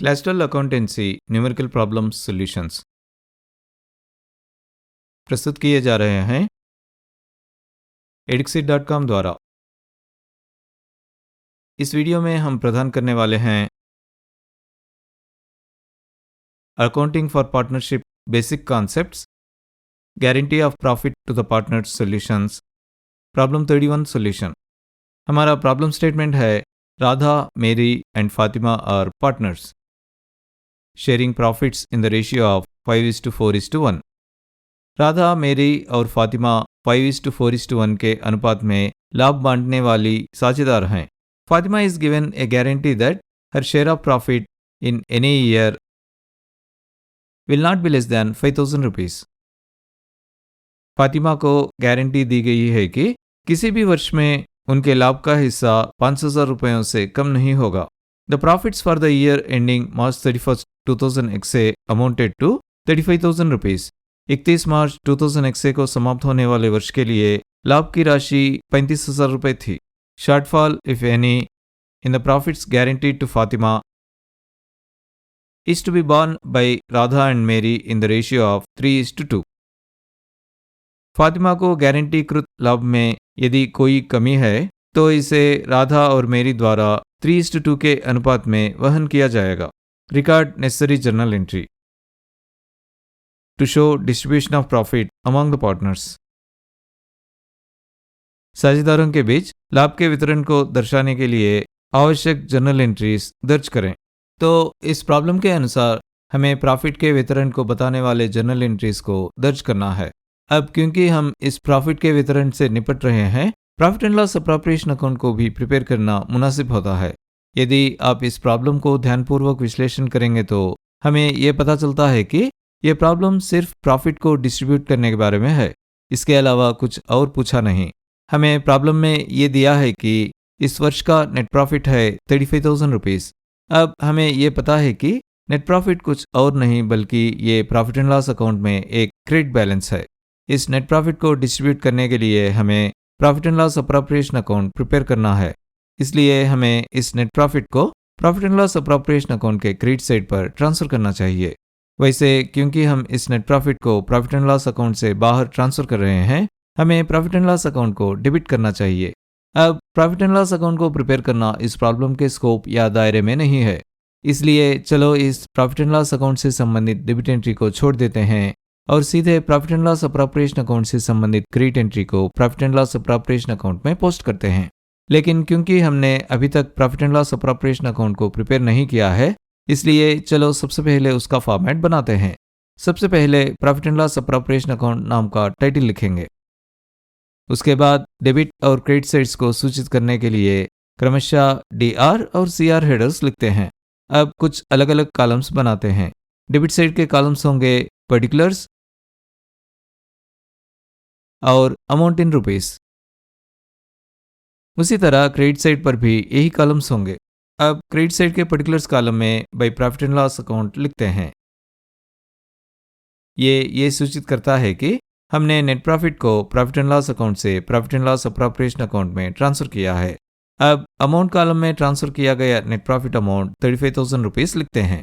Classical accountancy numerical problems solutions प्रस्तुत किए जा रहे हैं edxit.com द्वारा। इस वीडियो में हम प्रदान करने वाले हैं accounting for partnership basic concepts, guarantee of profit to the partners solutions, problem 31 solution. हमारा प्रॉब्लम स्टेटमेंट है Radha, Mary and Fatima are partners sharing profits in the ratio of 5:4:1। Radha, Mary और फातिमा 5:4:1 के अनुपात में लाभ बांटने वाली साझेदार हैं। Fatima is given A guarantee that her share of profit in any year will not be less than 5,000 rupees. Fatima को गारंटी दी गई है कि किसी भी वर्ष में उनके लाभ का हिस्सा 5,000 रुपयों से कम नहीं होगा। The profits for the year ending March 31, 2000 amounted to 35,000 rupees. 31 मार्च 2000 को समाप्त होने वाले वर्ष के लिए लाभ की राशि 35,000 रुपये थी। Shortfall if any in the profits guaranteed to Fatima is to be borne by Radha and Mary in the ratio of 3:2। Fatima को गारंटीकृत लाभ में यदि कोई कमी है तो इसे राधा और मेरी द्वारा 3:2 के अनुपात में वहन किया जाएगा। Record necessary journal entry to show distribution of profit among the partners. साझेदारों के बीच लाभ के वितरण को दर्शाने के लिए आवश्यक जर्नल एंट्रीज दर्ज करें। तो इस प्रॉब्लम के अनुसार हमें प्रॉफिट के वितरण को बताने वाले जर्नल एंट्रीज को दर्ज करना है। अब क्योंकि हम इस प्रॉफिट के वितरण से निपट रहे हैं, profit and loss appropriation account को भी प्रिपेयर करना मुनासिब होता है। यदि आप इस प्रॉब्लम को ध्यानपूर्वक विश्लेषण करेंगे तो हमें यह पता चलता है कि यह प्रॉब्लम सिर्फ प्रॉफिट को डिस्ट्रीब्यूट करने के बारे में है, इसके अलावा कुछ और पूछा नहीं। हमें प्रॉब्लम में ये दिया है कि इस वर्ष का नेट प्रॉफिट है 35,000 रुपीज। अब हमें यह पता है कि नेट प्रॉफिट कुछ और नहीं बल्कि ये प्रॉफिट एंड लॉस अकाउंट में एक क्रेडिट बैलेंस है। इस नेट प्रॉफिट को डिस्ट्रीब्यूट करने के लिए हमें profit and loss appropriation account prepare करना है। इसलिए हमें इस नेट प्रॉफिट को profit and loss appropriation account के क्रेडिट साइड पर ट्रांसफर करना चाहिए। वैसे क्योंकि हम इस नेट प्रॉफिट को प्रॉफिट एंड लॉस अकाउंट से बाहर ट्रांसफर कर रहे हैं, हमें प्रॉफिट एंड लॉस अकाउंट को डेबिट करना चाहिए। अब प्रॉफिट एंड लॉस अकाउंट को प्रिपेयर करना इस प्रॉब्लम के स्कोप या दायरे में नहीं है, इसलिए चलो इस प्रॉफिट एंड लॉस अकाउंट से संबंधित डेबिट एंट्री को छोड़ देते हैं और सीधे profit and loss appropriation account से संबंधित क्रेडिट एंट्री को profit and loss appropriation account में पोस्ट करते हैं। लेकिन क्योंकि हमने अभी तक profit and loss appropriation account को प्रिपेयर नहीं किया है, इसलिए चलो सबसे पहले उसका फॉर्मेट बनाते हैं। सबसे पहले profit and loss appropriation account नाम का टाइटल लिखेंगे। उसके बाद डेबिट और क्रेडिट साइड्स को सूचित करने के लिए क्रमशः DR और CR हेडर्स लिखते हैं। अब कुछ अलग अलग कॉलम्स बनाते हैं। डेबिट साइड के कॉलम्स होंगे पर्टिकुलर्स और अमाउंट इन रुपीस। उसी तरह क्रेडिट साइड पर भी यही कॉलम्स होंगे। अब क्रेडिट साइड के पर्टिकुलर्स कॉलम में by profit and loss account लिखते हैं। ये सूचित करता है कि हमने नेट प्रॉफिट को प्रॉफिट एंड लॉस अकाउंट से profit and loss appropriation account में ट्रांसफर किया है। अब अमाउंट कॉलम में ट्रांसफर किया गया नेट प्रॉफिट अमाउंट 35,000 रुपीज लिखते हैं।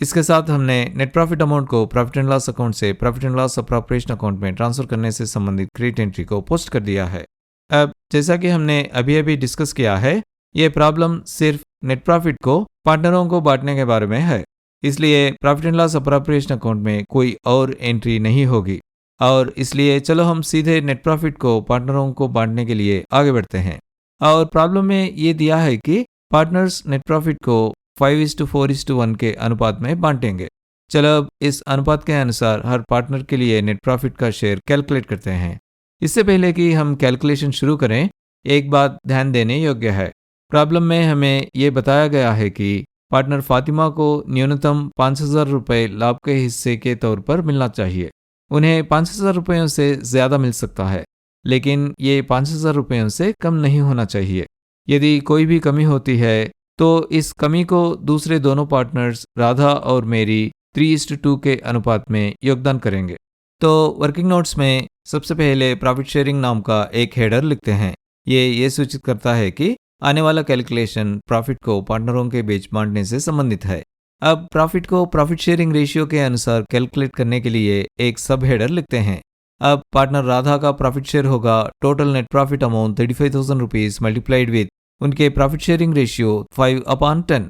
इसके साथ हमने नेट प्रॉफिट अमाउंट को प्रॉफिट एंड लॉस अकाउंट से profit and loss appropriation account में ट्रांसफर करने से संबंधित क्रेडिट एंट्री को पोस्ट कर दिया है। अब जैसा कि हमने अभी डिस्कस किया है, यह प्रॉब्लम सिर्फ नेट प्रॉफिट को पार्टनरों को बांटने के बारे में है, इसलिए profit and loss appropriation account में कोई और एंट्री नहीं होगी और इसलिए चलो हम सीधे नेट प्रॉफिट को पार्टनरों को बांटने के लिए आगे बढ़ते हैं। और प्रॉब्लम में ये दिया है कि पार्टनर्स नेट प्रॉफिट को 5:4:1 के अनुपात में बांटेंगे। चलो अब इस अनुपात के अनुसार हर पार्टनर के लिए नेट प्रॉफिट का शेयर कैलकुलेट करते हैं। इससे पहले कि हम कैलकुलेशन शुरू करें, एक बात ध्यान देने योग्य है। प्रॉब्लम में हमें ये बताया गया है कि पार्टनर फातिमा को न्यूनतम 5,000 रुपये लाभ के हिस्से के तौर पर मिलना चाहिए। उन्हें 5,000 रुपयों से ज़्यादा मिल सकता है, लेकिन ये 5,000 रुपयों से कम नहीं होना चाहिए। यदि कोई भी कमी होती है तो इस कमी को दूसरे दोनों पार्टनर्स राधा और मेरी 3:2 के अनुपात में योगदान करेंगे। तो वर्किंग नोट्स में सबसे पहले प्रॉफिट शेयरिंग नाम का एक हेडर लिखते हैं। ये सूचित करता है कि आने वाला कैलकुलेशन प्रॉफिट को पार्टनरों के बीच बांटने से संबंधित है। अब प्रॉफिट को प्रॉफिट शेयरिंग रेशियो के अनुसार कैलकुलेट करने के लिए एक सब हेडर लिखते हैं। अब पार्टनर राधा का प्रॉफिट शेयर होगा total net profit amount 35,000 rupees multiplied with उनके प्रॉफिट शेयरिंग रेशियो 5/10।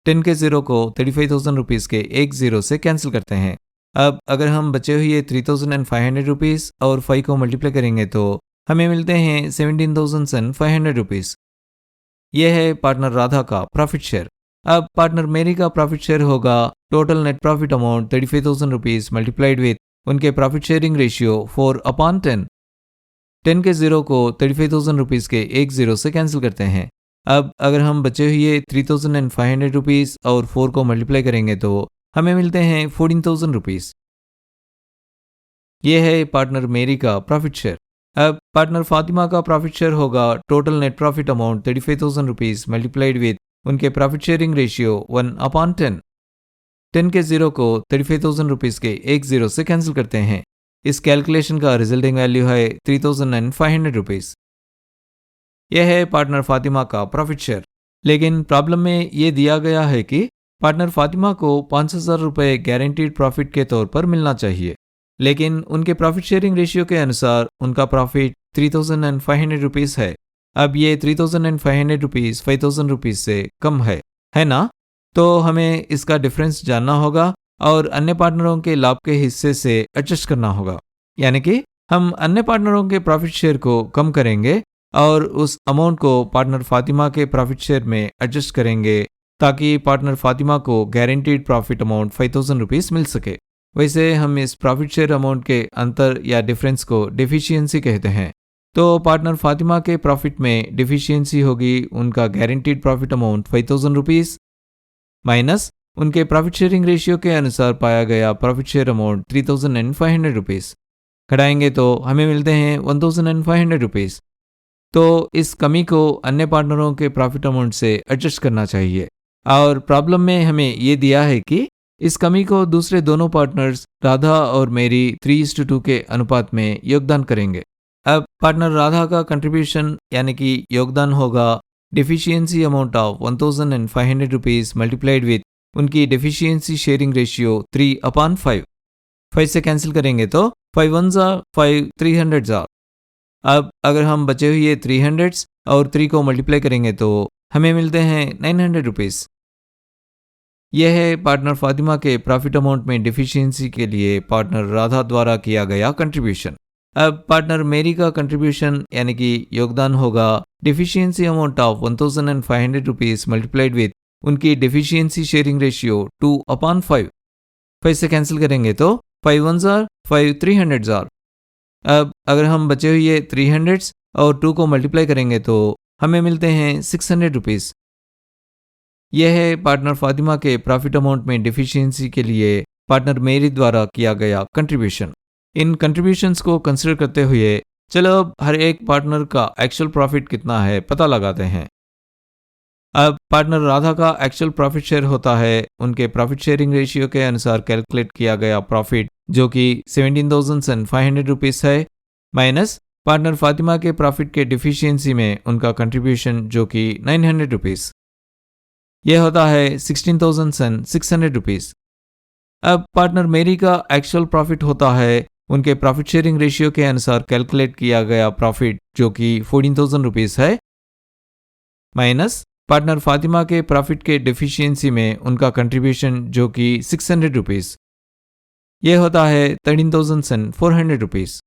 10 के जीरो को 35,000 रुपीज के एक जीरो से कैंसिल करते हैं। अब अगर हम बचे हुए 3,500 रुपीज और 5 को मल्टीप्लाई करेंगे तो हमें मिलते हैं 17,500 रुपीज। यह है पार्टनर राधा का प्रॉफिट शेयर। अब पार्टनर मेरी का प्रॉफिट शेयर होगा total net profit amount 35,000 rupees multiplied with उनके प्रॉफिट शेयरिंग रेशियो 4/10। 10 के जीरो को 35,000 रुपीज के एक जीरो से कैंसिल करते हैं। अब अगर हम बचे हुए 3,500 रुपीज और 4 को मल्टीप्लाई करेंगे तो हमें मिलते हैं 14,000 रुपीज। यह है पार्टनर मेरी का प्रॉफिट शेयर। अब पार्टनर फातिमा का प्रॉफिट शेयर होगा total net profit amount 35,000 rupees multiplied with उनके प्रॉफिट शेयरिंग रेशियो 1/10। 10 के जीरो को 35,000 रुपीज के एक जीरो से कैंसिल करते हैं। इस कैलकुलेशन का रिजल्टिंग वैल्यू है 3,500 रुपीज। यह है पार्टनर फातिमा का प्रॉफिट शेयर। लेकिन प्रॉब्लम में ये दिया गया है कि पार्टनर फातिमा को 5,000 रुपये गारंटीड प्रॉफिट के तौर पर मिलना चाहिए, लेकिन उनके प्रॉफिट शेयरिंग रेशियो के अनुसार उनका प्रॉफिट 3,500 रुपीज है। अब ये 3,500 रुपीज 5,000 रुपीज से कम है ना? तो हमें इसका डिफरेंस जानना होगा और अन्य पार्टनरों के लाभ के हिस्से से एडजस्ट करना होगा। यानी कि हम अन्य पार्टनरों के प्रॉफिट शेयर को कम करेंगे और उस अमाउंट को पार्टनर फातिमा के प्रॉफिट शेयर में एडजस्ट करेंगे ताकि पार्टनर फातिमा को गारंटीड प्रॉफिट अमाउंट 5,000 रुपीज मिल सके। वैसे हम इस प्रॉफिट शेयर अमाउंट के अंतर या डिफरेंस को डेफिशिएंसी कहते हैं। तो पार्टनर फातिमा के प्रॉफिट में डेफिशिएंसी होगी उनका guaranteed profit amount 5,000 rupees minus उनके प्रॉफिट शेयरिंग रेशियो के अनुसार पाया गया प्रॉफिट शेयर अमाउंट 3,500 रुपीज। घटाएंगे तो हमें मिलते हैं 1,500 रुपीज। तो इस कमी को अन्य पार्टनरों के प्रॉफिट अमाउंट से एडजस्ट करना चाहिए और प्रॉब्लम में हमें ये दिया है कि इस कमी को दूसरे दोनों पार्टनर्स राधा और मेरी 3:2 के अनुपात में योगदान करेंगे। अब पार्टनर राधा का कंट्रीब्यूशन यानी कि योगदान होगा deficiency amount of 1,500 rupees multiplied with उनकी डेफिशिएंसी शेयरिंग रेशियो 3/5। 5 से कैंसिल करेंगे तो 5 1 5 300। अब अगर हम बचे हुए 300 और 3 को मल्टीप्लाई करेंगे तो हमें मिलते हैं 900 रुपीज। यह है पार्टनर फातिमा के प्रॉफिट अमाउंट में डेफिशिएंसी के लिए पार्टनर राधा द्वारा किया गया कंट्रीब्यूशन। अब पार्टनर मेरी का कंट्रीब्यूशन यानी कि योगदान होगा deficiency amount of 1,500 rupees multiplied with उनकी डेफिशिएंसी शेयरिंग रेशियो 2/5। 5 से कैंसिल करेंगे तो 5 1 5 300। अब अगर हम बचे हुए 300 और 2 को मल्टीप्लाई करेंगे तो हमें मिलते हैं 600 रुपीज। यह है पार्टनर फातिमा के प्रॉफिट अमाउंट में डेफिशिएंसी के लिए पार्टनर मेरी द्वारा किया गया कंट्रीब्यूशन। इन कंट्रीब्यूशंस को कंसिडर करते हुए चलो अब हर एक पार्टनर का एक्चुअल प्रॉफिट कितना है पता लगाते हैं। अब पार्टनर राधा का एक्चुअल प्रॉफिट शेयर होता है उनके प्रॉफिट शेयरिंग रेशियो के अनुसार कैलकुलेट किया गया प्रॉफिट जो कि 17,500 रुपीज है माइनस पार्टनर फातिमा के प्रॉफिट के डेफिशिएंसी में उनका कंट्रीब्यूशन जो कि 900 रुपीज। यह होता है 16,600 रुपीज। अब पार्टनर मेरी का एक्चुअल प्रॉफिट होता है उनके प्रॉफिट शेयरिंग रेशियो के अनुसार कैलकुलेट किया गया प्रॉफिट जो कि 14,000 रुपीज है माइनस पार्टनर फातिमा के प्रॉफिट के डेफिशिएंसी में उनका कंट्रीब्यूशन जो कि 600 रुपीज। यह होता है 13,400 रुपीज।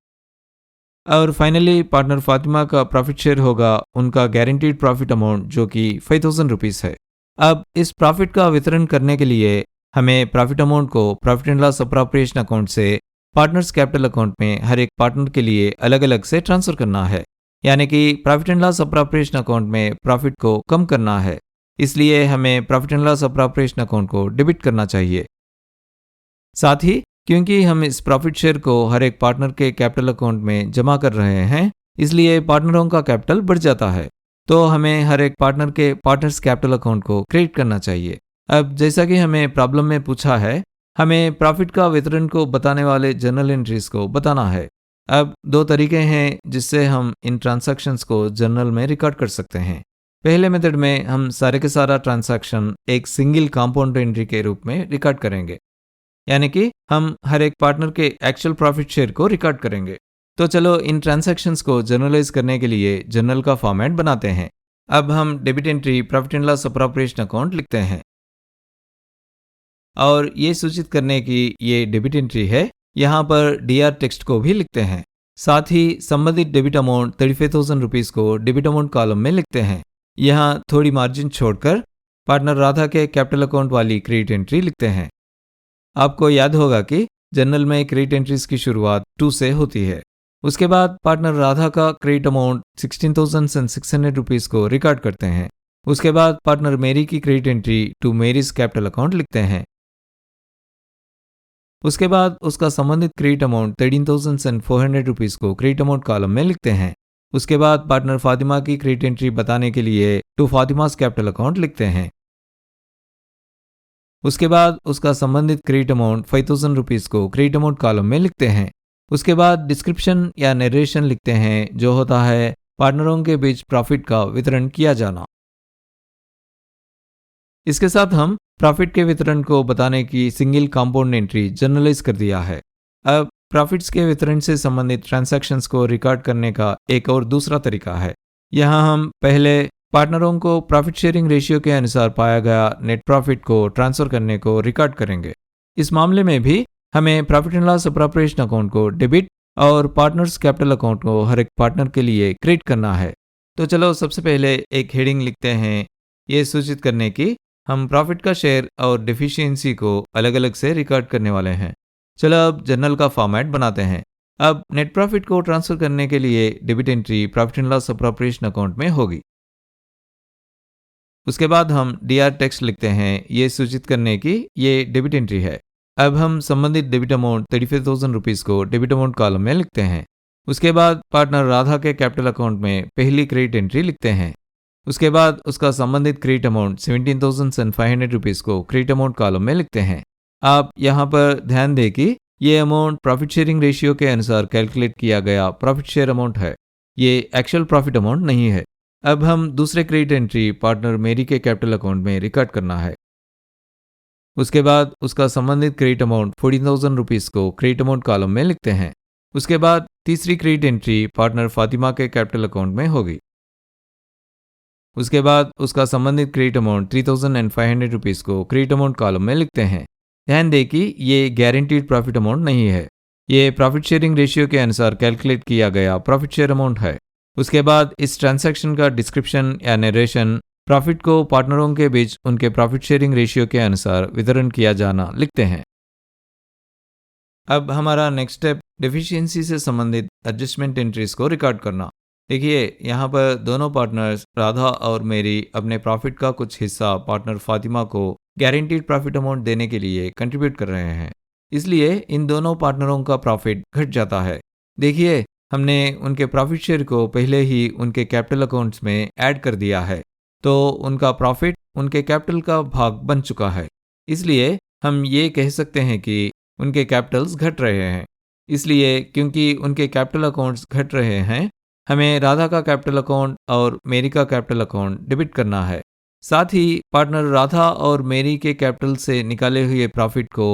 और फाइनली पार्टनर फातिमा का प्रॉफिट शेयर होगा उनका गारंटीड प्रॉफिट अमाउंट जो कि 5,000 रुपीज है। अब इस प्रॉफिट का वितरण करने के लिए हमें प्रॉफिट अमाउंट को profit and loss appropriation account से पार्टनर्स कैपिटल अकाउंट में हर एक पार्टनर के लिए अलग अलग से ट्रांसफर करना है। यानी कि profit and loss appropriation account में प्रॉफिट को कम करना है, इसलिए हमें profit and loss appropriation account को डेबिट करना चाहिए। साथ ही क्योंकि हम इस प्रॉफिट शेयर को हर एक पार्टनर के कैपिटल अकाउंट में जमा कर रहे हैं, इसलिए पार्टनरों का कैपिटल बढ़ जाता है, तो हमें हर एक पार्टनर के पार्टनर्स कैपिटल अकाउंट को क्रेडिट करना चाहिए। अब जैसा कि हमें प्रॉब्लम में पूछा है, हमें प्रॉफिट का वितरण को बताने वाले जर्नल एंट्रीज को बताना है। अब 2 तरीके हैं जिससे हम इन ट्रांजैक्शंस को जर्नल में रिकॉर्ड कर सकते हैं। पहले मेथड में हम सारे के सारा ट्रांजैक्शन एक सिंगल कंपाउंड एंट्री के रूप में रिकॉर्ड करेंगे, यानी कि हम हर एक पार्टनर के एक्चुअल प्रॉफिट शेयर को रिकॉर्ड करेंगे। तो चलो इन ट्रांजैक्शंस को जर्नलाइज करने के लिए जर्नल का फॉर्मेट बनाते हैं। अब हम debit entry profit and loss appropriation account लिखते हैं और ये सूचित करने की ये डेबिट एंट्री है, यहाँ पर डीआर टेक्स्ट को भी लिखते हैं। साथ ही संबंधित डेबिट अमाउंट 35,000 रुपीज़ को डेबिट अमाउंट कॉलम में लिखते हैं। यहाँ थोड़ी मार्जिन छोड़कर पार्टनर राधा के कैपिटल अकाउंट वाली क्रेडिट एंट्री लिखते हैं। आपको याद होगा कि जर्नल में क्रेडिट एंट्रीज की शुरुआत 2 से होती है। उसके बाद पार्टनर राधा का क्रेडिट अमाउंट 16,600 रुपीज़ को रिकॉर्ड करते हैं। उसके बाद पार्टनर मेरी की credit entry to Mary's capital account लिखते हैं। उसके बाद उसका संबंधित क्रेडिट अमाउंट 13,400 रुपीज़ को क्रेडिट अमाउंट कॉलम में लिखते हैं। उसके बाद पार्टनर फातिमा की क्रेडिट एंट्री बताने के लिए टू फातिमास कैपिटल अकाउंट लिखते हैं। उसके बाद उसका संबंधित क्रेडिट अमाउंट 5,000 रुपीज़ को क्रेडिट अमाउंट कॉलम में लिखते हैं। उसके बाद डिस्क्रिप्शन या नरेशन लिखते हैं, जो होता है पार्टनरों के बीच प्रॉफिट का वितरण किया जाना। इसके साथ हम प्रॉफिट के वितरण को बताने की सिंगल कंपाउंड एंट्री जर्नलाइज कर दिया है। अब प्रॉफिट्स के वितरण से संबंधित ट्रांजैक्शंस को रिकॉर्ड करने का एक और दूसरा तरीका है। यहाँ हम पहले पार्टनरों को प्रॉफिट शेयरिंग रेशियो के अनुसार पाया गया नेट प्रॉफिट को ट्रांसफर करने को रिकॉर्ड करेंगे। इस मामले में भी हमें profit and loss appropriation account को डेबिट और पार्टनर्स कैपिटल अकाउंट को हर एक पार्टनर के लिए क्रेडिट करना है। तो चलो सबसे पहले एक हेडिंग लिखते हैं, ये सूचित करने की हम प्रॉफिट का शेयर और डेफिशिएंसी को अलग अलग से रिकॉर्ड करने वाले हैं। चलो अब जर्नल का फॉर्मेट बनाते हैं। अब नेट प्रॉफिट को ट्रांसफर करने के लिए debit entry profit and loss appropriation account में होगी। उसके बाद हम डीआर टेक्स्ट लिखते हैं, ये सूचित करने की ये डेबिट एंट्री है। अब हम संबंधित डेबिट अमाउंट 35,000 रुपीज़ को डेबिट अमाउंट कॉलम में लिखते हैं। उसके बाद पार्टनर राधा के कैपिटल अकाउंट में पहली क्रेडिट एंट्री लिखते हैं। उसके बाद उसका संबंधित क्रेडिट अमाउंट 17,500 रुपीज़ को क्रेडिट अमाउंट कॉलम में लिखते हैं। आप यहाँ पर ध्यान दें कि ये अमाउंट प्रॉफिट शेयरिंग रेशियो के अनुसार कैलकुलेट किया गया प्रॉफिट शेयर अमाउंट है, ये एक्चुअल प्रॉफिट अमाउंट नहीं है। अब हम दूसरे क्रेडिट एंट्री पार्टनर मेरी के कैपिटल अकाउंट में रिकॉर्ड करना है। उसके बाद उसका संबंधित क्रेडिट अमाउंट 14,000 रुपीज़ को क्रेडिट अमाउंट कॉलम में लिखते हैं। उसके बाद तीसरी क्रेडिट एंट्री पार्टनर फातिमा के कैपिटल अकाउंट में होगी। उसके बाद उसका संबंधित क्रेडिट अमाउंट 3,500 रुपीज़ को क्रेडिट अमाउंट कॉलम में लिखते हैं। ध्यान दें कि ये गारंटीड प्रॉफिट अमाउंट नहीं है, ये प्रॉफिट शेयरिंग रेशियो के अनुसार कैलकुलेट किया गया प्रॉफिट शेयर अमाउंट है। उसके बाद इस ट्रांजैक्शन का डिस्क्रिप्शन या नरेशन प्रॉफिट को पार्टनरों के बीच उनके प्रॉफिट शेयरिंग रेशियो के अनुसार वितरण किया जाना लिखते हैं। अब हमारा नेक्स्ट स्टेप डेफिशिएंसी से संबंधित एडजस्टमेंट एंट्रीज को रिकॉर्ड करना। देखिए यहाँ पर दोनों पार्टनर्स राधा और मेरी अपने प्रॉफिट का कुछ हिस्सा पार्टनर फातिमा को गारंटीड प्रॉफिट अमाउंट देने के लिए कंट्रीब्यूट कर रहे हैं, इसलिए इन दोनों पार्टनरों का प्रॉफिट घट जाता है। देखिए हमने उनके प्रॉफिट शेयर को पहले ही उनके कैपिटल अकाउंट्स में ऐड कर दिया है, तो उनका प्रॉफिट उनके कैपिटल का भाग बन चुका है। इसलिए हम ये कह सकते हैं कि उनके कैपिटल्स घट रहे हैं। इसलिए क्योंकि उनके कैपिटल अकाउंट्स घट रहे हैं, हमें राधा का कैपिटल अकाउंट और मेरी का कैपिटल अकाउंट डेबिट करना है। साथ ही पार्टनर राधा और मेरी के कैपिटल से निकाले हुए प्रॉफिट को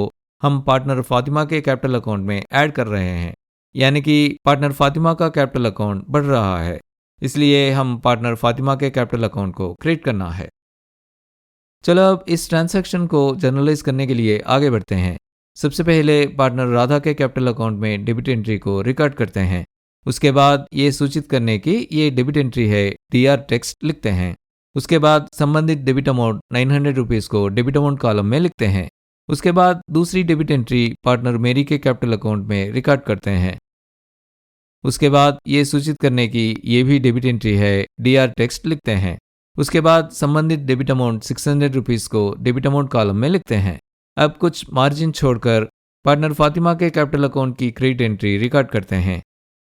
हम पार्टनर फातिमा के कैपिटल अकाउंट में ऐड कर रहे हैं, यानी कि पार्टनर फातिमा का कैपिटल अकाउंट बढ़ रहा है। इसलिए हम पार्टनर फातिमा के कैपिटल अकाउंट को क्रिएट करना है। चलो अब इस ट्रांजैक्शन को जर्नलाइज करने के लिए आगे बढ़ते हैं। सबसे पहले पार्टनर राधा के कैपिटल अकाउंट में डेबिट एंट्री को रिकॉर्ड करते हैं। उसके बाद ये सूचित करने की ये डेबिट एंट्री है, डीआर टेक्स्ट लिखते हैं। उसके बाद संबंधित डेबिट अमाउंट 900 रुपीज़ को डेबिट अमाउंट कॉलम में लिखते हैं। उसके बाद दूसरी डेबिट एंट्री पार्टनर मेरी के कैपिटल अकाउंट में रिकॉर्ड करते हैं। उसके बाद ये सूचित करने की ये भी डेबिट एंट्री है, डीआर टेक्स्ट लिखते हैं। उसके बाद संबंधित डेबिट अमाउंट 600 रुपीज़ को डेबिट अमाउंट कॉलम में लिखते हैं। अब कुछ मार्जिन छोड़कर पार्टनर फातिमा के कैपिटल अकाउंट की क्रेडिट एंट्री रिकॉर्ड करते हैं।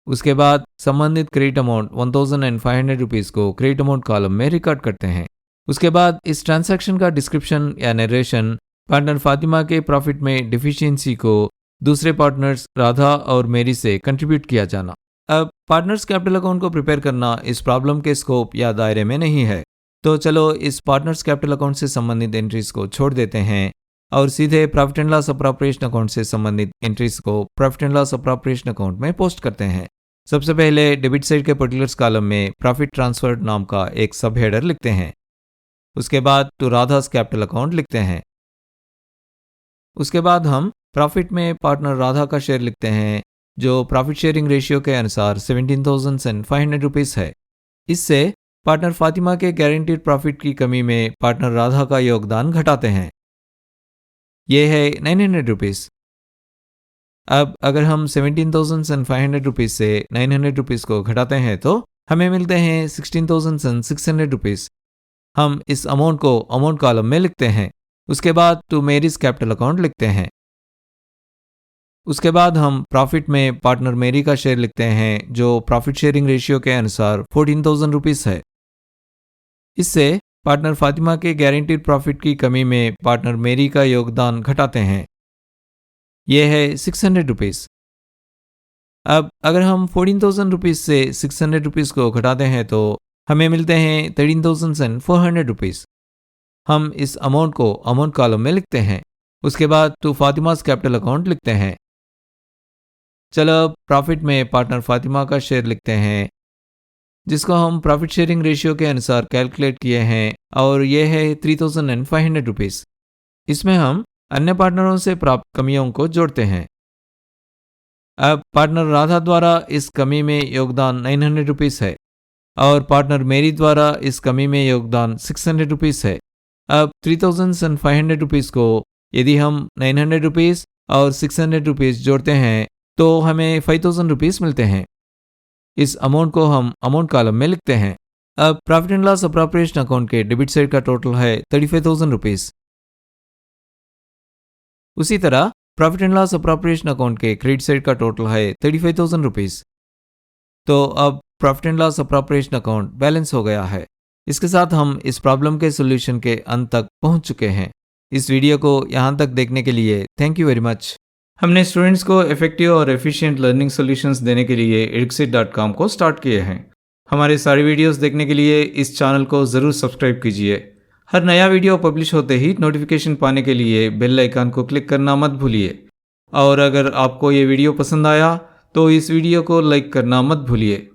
उसके बाद संबंधित क्रेडिट अमाउंट 1,500 रुपीज़ को क्रेडिट अमाउंट कॉलम में रिकॉर्ड करते हैं। उसके बाद इस ट्रांजैक्शन का डिस्क्रिप्शन या नरेशन पार्टनर फातिमा के प्रॉफिट में डिफिशियंसी को दूसरे पार्टनर्स राधा और मेरी से कंट्रीब्यूट किया जाना। अब पार्टनर्स कैपिटल अकाउंट को प्रिपेयर करना इस प्रॉब्लम के स्कोप या दायरे में नहीं है, तो चलो इस पार्टनर्स कैपिटल अकाउंट से संबंधित एंट्रीज को छोड़ देते हैं और सीधे profit and loss appropriation account से संबंधित एंट्रीज को profit and loss appropriation account में पोस्ट करते हैं। सबसे पहले डेबिट साइड के पर्टिकुलर्स कॉलम में प्रॉफिट ट्रांसफर्ड नाम का एक सब हेडर लिखते हैं। उसके बाद टू राधास कैपिटल अकाउंट लिखते हैं। उसके बाद हम प्रॉफिट में पार्टनर राधा का शेयर लिखते हैं जो प्रॉफिट शेयरिंग रेशियो के अनुसार 17,500 रुपीस है। इससे पार्टनर फातिमा के गारंटीड प्रॉफिट की कमी में पार्टनर राधा का योगदान घटाते हैं। ये है 900 रुपीस। अब अगर हम 17,500 रुपीज से 900 रुपीज को घटाते हैं तो हमें मिलते हैं 16,600 रुपीज। हम इस अमाउंट को अमाउंट कॉलम में लिखते हैं। उसके बाद टू मेरीज कैपिटल अकाउंट लिखते हैं। उसके बाद हम प्रॉफिट में पार्टनर मेरी का शेयर लिखते हैं जो प्रॉफिट शेयरिंग रेशियो के अनुसार 14,000 रुपीस है। इससे पार्टनर फातिमा के गारंटीड प्रॉफिट की कमी में पार्टनर मेरी का योगदान घटाते हैं। यह है 600 रुपीस। अब अगर हम 14,000 रुपीस से 600 रुपीस को घटाते हैं तो हमें मिलते हैं 13,400 रुपीस। हम इस अमाउंट को अमाउंट कॉलम में लिखते हैं। उसके बाद टू फातिमास कैपिटल अकाउंट लिखते हैं। चलो अब प्रॉफिट में पार्टनर फातिमा का शेयर लिखते हैं जिसको हम प्रॉफिट शेयरिंग रेशियो के अनुसार कैलकुलेट किए हैं और यह है 3,500 रुपीस। इसमें हम अन्य पार्टनरों से प्राप्त कमियों को जोड़ते हैं। अब पार्टनर राधा द्वारा इस कमी में योगदान 900 रुपीस है और पार्टनर मेरी द्वारा इस कमी में योगदान 600 रुपीस है। अब 3,500 रुपीस को यदि हम 900 रुपीस और 600 रुपीस जोड़ते हैं तो हमें 5,000 रुपीस मिलते हैं। इस अमाउंट को हम अमाउंट कॉलम में लिखते हैं। अब profit and loss appropriation account के डेबिट साइड का टोटल है 35,000 रुपीस। उसी तरह profit and loss appropriation account के क्रेडिट साइड का टोटल है 35,000 रुपीस। तो अब profit and loss appropriation account balance हो गया है। इसके साथ हम इस प्रॉब्लम के सोल्यूशन के अंत तक पहुंच चुके हैं। इस वीडियो को यहाँ तक देखने के लिए थैंक यू वेरी मच। हमने स्टूडेंट्स को इफेक्टिव और एफिशिएंट लर्निंग सॉल्यूशंस देने के लिए eduksit.com को स्टार्ट किए हैं। हमारे सारे वीडियोस देखने के लिए इस चैनल को ज़रूर सब्सक्राइब कीजिए। हर नया वीडियो पब्लिश होते ही नोटिफिकेशन पाने के लिए बेल आइकन को क्लिक करना मत भूलिए। और अगर आपको ये वीडियो पसंद आया तो इस वीडियो को लाइक करना मत भूलिए।